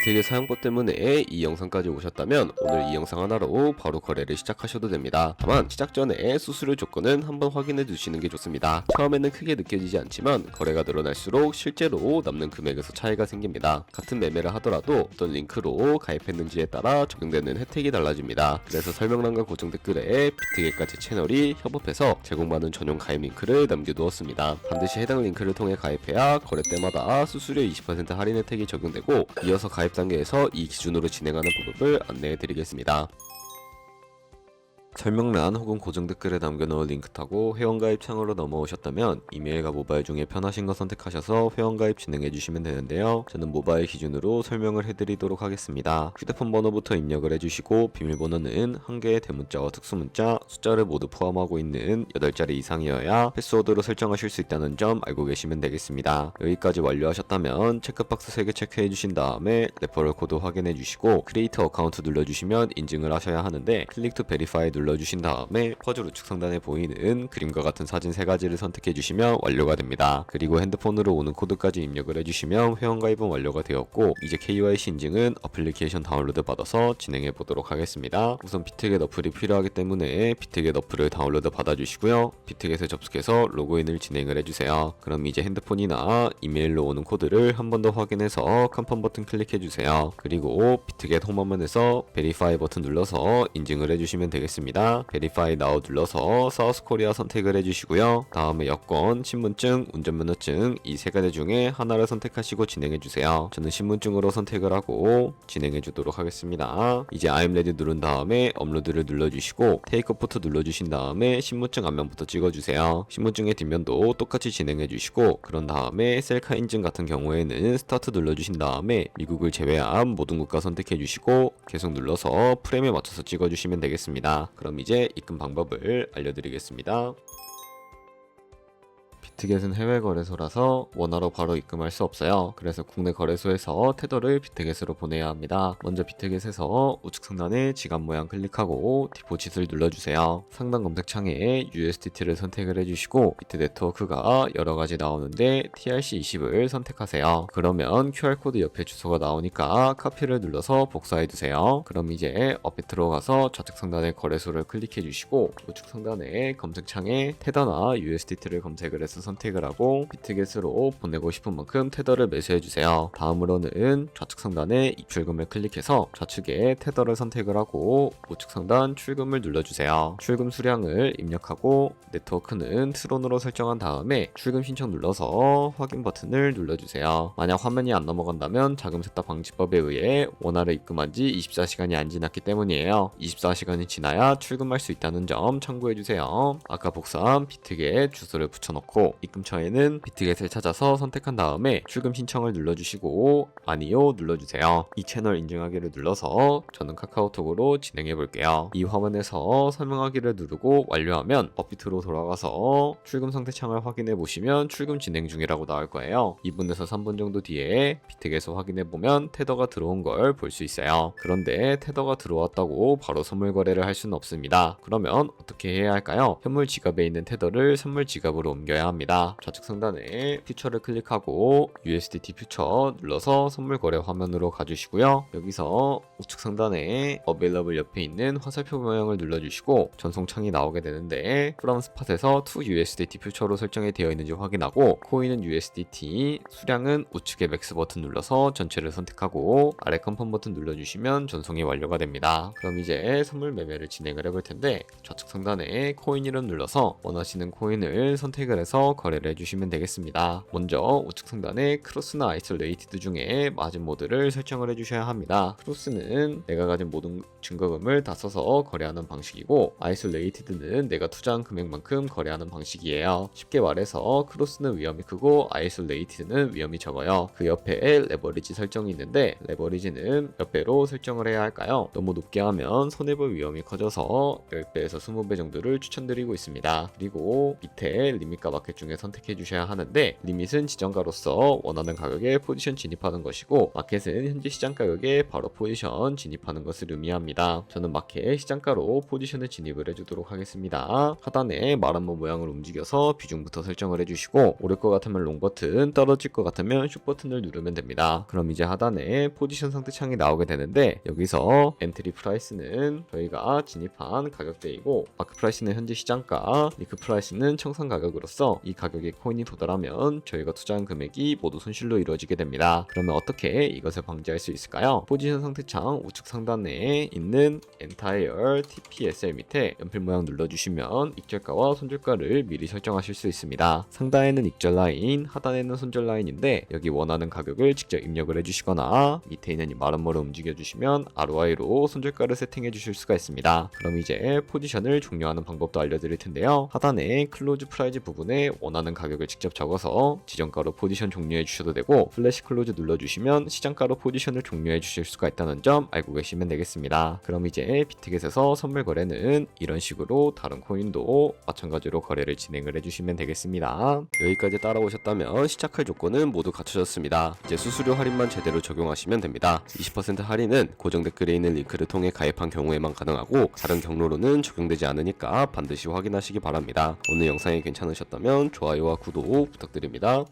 비트의 사용법 때문에 이 영상까지 오셨다면 오늘 이 영상 하나로 바로 거래를 시작하셔도 됩니다. 다만 시작 전에 수수료 조건은 한번 확인해 두시는 게 좋습니다. 처음에는 크게 느껴지지 않지만 거래가 늘어날수록 실제로 남는 금액에서 차이가 생깁니다. 같은 매매를 하더라도 어떤 링크로 가입했는지에 따라 적용되는 혜택이 달라집니다. 그래서 설명란과 고정 댓글에 비트겟과 제 채널이 협업해서 제공받는 전용 가입 링크를 남겨두었습니다. 반드시 해당 링크를 통해 가입해야 거래 때마다 수수료 20% 할인 혜택이 적용되고, 이어서 가입 단계에서 이 기준으로 진행하는 방법을 안내해 드리겠습니다. 설명란 혹은 고정 댓글에 남겨놓은 링크 타고 회원가입 창으로 넘어오셨다면 이메일과 모바일 중에 편하신 거 선택하셔서 회원가입 진행해주시면 되는데요. 저는 모바일 기준으로 설명을 해드리도록 하겠습니다. 휴대폰 번호부터 입력을 해주시고 비밀번호는 한 개의 대문자와 특수문자, 숫자를 모두 포함하고 있는 8자리 이상이어야 패스워드로 설정하실 수 있다는 점 알고 계시면 되겠습니다. 여기까지 완료하셨다면 체크박스 3개 체크해주신 다음에 레퍼럴 코드 확인해주시고 크리에이터 어카운트 눌러주시면 인증을 하셔야 하는데, 클릭 투 베리파이 눌러주신 다음에 퍼즐 우측 상단에 보이는 그림과 같은 사진 3가지를 선택해주시면 완료가 됩니다. 그리고 핸드폰으로 오는 코드까지 입력을 해주시면 회원가입은 완료가 되었고, 이제 KYC 인증은 어플리케이션 다운로드 받아서 진행해 보도록 하겠습니다. 우선 비트겟 어플이 필요하기 때문에 비트겟 어플을 다운로드 받아주시고요. 비트겟에 접속해서 로그인을 진행을 해주세요. 그럼 이제 핸드폰이나 이메일로 오는 코드를 한 번 더 확인해서 컨펌 버튼 클릭해주세요. 그리고 비트겟 홈화면에서 베리파이 버튼 눌러서 인증을 해주시면 되겠습니다. 베리파이 나우 눌러서 사우스 코리아 선택을 해주시고요. 다음에 여권, 신분증, 운전면허증 이 3가지 중에 하나를 선택하시고 진행해주세요. 저는 신분증으로 선택을 하고 진행해주도록 하겠습니다. 이제 I'm ready 누른 다음에 업로드를 눌러주시고 테이크 포토 눌러주신 다음에 신분증 앞면부터 찍어주세요. 신분증의 뒷면도 똑같이 진행해주시고, 그런 다음에 셀카 인증 같은 경우에는 스타트 눌러주신 다음에 미국을 제외한 모든 국가 선택해주시고 계속 눌러서 프레임에 맞춰서 찍어주시면 되겠습니다. 그럼 이제 입금 방법을 알려드리겠습니다. 비트겟은 해외 거래소라서 원화로 바로 입금할 수 없어요. 그래서 국내 거래소에서 테더를 비트겟으로 보내야 합니다. 먼저 비트겟에서 우측 상단에 지갑 모양 클릭하고 디포짓을 눌러주세요. 상단 검색창에 USDT를 선택을 해주시고 비트 네트워크가 여러가지 나오는데 TRC20을 선택하세요. 그러면 QR코드 옆에 주소가 나오니까 카피를 눌러서 복사해두세요. 그럼 이제 어플 들어가서 좌측 상단에 거래소를 클릭해주시고 우측 상단에 검색창에 테더나 USDT를 검색을 해서 선택을 하고 비트겟으로 보내고 싶은 만큼 테더를 매수해주세요. 다음으로는 좌측 상단에 입출금을 클릭해서 좌측에 테더를 선택을 하고 우측 상단 출금을 눌러주세요. 출금 수량을 입력하고 네트워크는 트론으로 설정한 다음에 출금 신청 눌러서 확인 버튼을 눌러주세요. 만약 화면이 안 넘어간다면 자금 세탁 방지법에 의해 원화를 입금한 지 24시간이 안 지났기 때문이에요. 24시간이 지나야 출금할 수 있다는 점 참고해주세요. 아까 복사한 비트겟 주소를 붙여넣고 입금처에는 비트겟을 찾아서 선택한 다음에 출금 신청을 눌러주시고 아니요 눌러주세요. 이 채널 인증하기를 눌러서 저는 카카오톡으로 진행해 볼게요. 이 화면에서 설명하기를 누르고 완료하면 업비트로 돌아가서 출금 상태 창을 확인해 보시면 출금 진행 중이라고 나올 거예요. 2분에서 3분 정도 뒤에 비트겟을 확인해 보면 테더가 들어온 걸 볼 수 있어요. 그런데 테더가 들어왔다고 바로 선물 거래를 할 수는 없습니다. 그러면 어떻게 해야 할까요? 현물 지갑에 있는 테더를 선물 지갑으로 옮겨야 합니다. 좌측 상단에 퓨처를 클릭하고 USDT 퓨처 눌러서 선물 거래 화면으로 가주시고요. 여기서 우측 상단에 Available 옆에 있는 화살표 모양을 눌러주시고 전송창이 나오게 되는데 From Spot에서 to USDT 퓨처로 설정이 되어 있는지 확인하고 코인은 USDT, 수량은 우측의 맥스 버튼 눌러서 전체를 선택하고 아래 컨펌 버튼 눌러주시면 전송이 완료가 됩니다. 그럼 이제 선물 매매를 진행을 해볼 텐데 좌측 상단에 코인 이름 눌러서 원하시는 코인을 선택을 해서 거래를 해주시면 되겠습니다. 먼저 우측 상단에 크로스나 아이솔레이티드 중에 마진 모드를 설정을 해주셔야 합니다. 크로스는 내가 가진 모든 증거금을 다 써서 거래하는 방식이고 아이솔레이티드는 내가 투자한 금액만큼 거래하는 방식이에요. 쉽게 말해서 크로스는 위험이 크고 아이솔레이티드는 위험이 적어요. 그 옆에 레버리지 설정이 있는데 레버리지는 몇 배로 설정을 해야 할까요? 너무 높게 하면 손해볼 위험이 커져서 10배에서 20배 정도를 추천드리고 있습니다. 그리고 밑에 리밋과 마켓 중에 중에 선택해 주셔야 하는데, 리밋은 지정가로서 원하는 가격에 포지션 진입하는 것이고, 마켓은 현재 시장 가격에 바로 포지션 진입하는 것을 의미합니다. 저는 마켓 시장가로 포지션을 진입을 해주도록 하겠습니다. 하단에 말한모 모양을 움직여서 비중부터 설정을 해주시고, 오를 것 같으면 롱 버튼, 떨어질 것 같으면 숏 버튼을 누르면 됩니다. 그럼 이제 하단에 포지션 상태 창이 나오게 되는데, 여기서 엔트리 프라이스는 저희가 진입한 가격대이고, 마크 프라이스는 현재 시장가, 리크 프라이스는 청산 가격으로서 이 가격에 코인이 도달하면 저희가 투자한 금액이 모두 손실로 이루어지게 됩니다. 그러면 어떻게 이것을 방지할 수 있을까요? 포지션 상태창 우측 상단에 있는 Entire TPSL 밑에 연필 모양 눌러주시면 익절가와 손절가를 미리 설정하실 수 있습니다. 상단에는 익절 라인, 하단에는 손절 라인인데, 여기 원하는 가격을 직접 입력을 해주시거나 밑에 있는 이 마름모를 움직여주시면 ROI로 손절가를 세팅해 주실 수가 있습니다. 그럼 이제 포지션을 종료하는 방법도 알려드릴 텐데요. 하단에 클로즈 프라이즈 부분에 원하는 가격을 직접 적어서 지정가로 포지션 종료해 주셔도 되고, 플래시 클로즈 눌러주시면 시장가로 포지션을 종료해 주실 수가 있다는 점 알고 계시면 되겠습니다. 그럼 이제 비트겟에서 선물 거래는 이런 식으로 다른 코인도 마찬가지로 거래를 진행을 해주시면 되겠습니다. 여기까지 따라오셨다면 시작할 조건은 모두 갖춰졌습니다. 이제 수수료 할인만 제대로 적용하시면 됩니다. 20% 할인은 고정 댓글에 있는 링크를 통해 가입한 경우에만 가능하고, 다른 경로로는 적용되지 않으니까 반드시 확인하시기 바랍니다. 오늘 영상이 괜찮으셨다면 좋아요와 구독 부탁드립니다.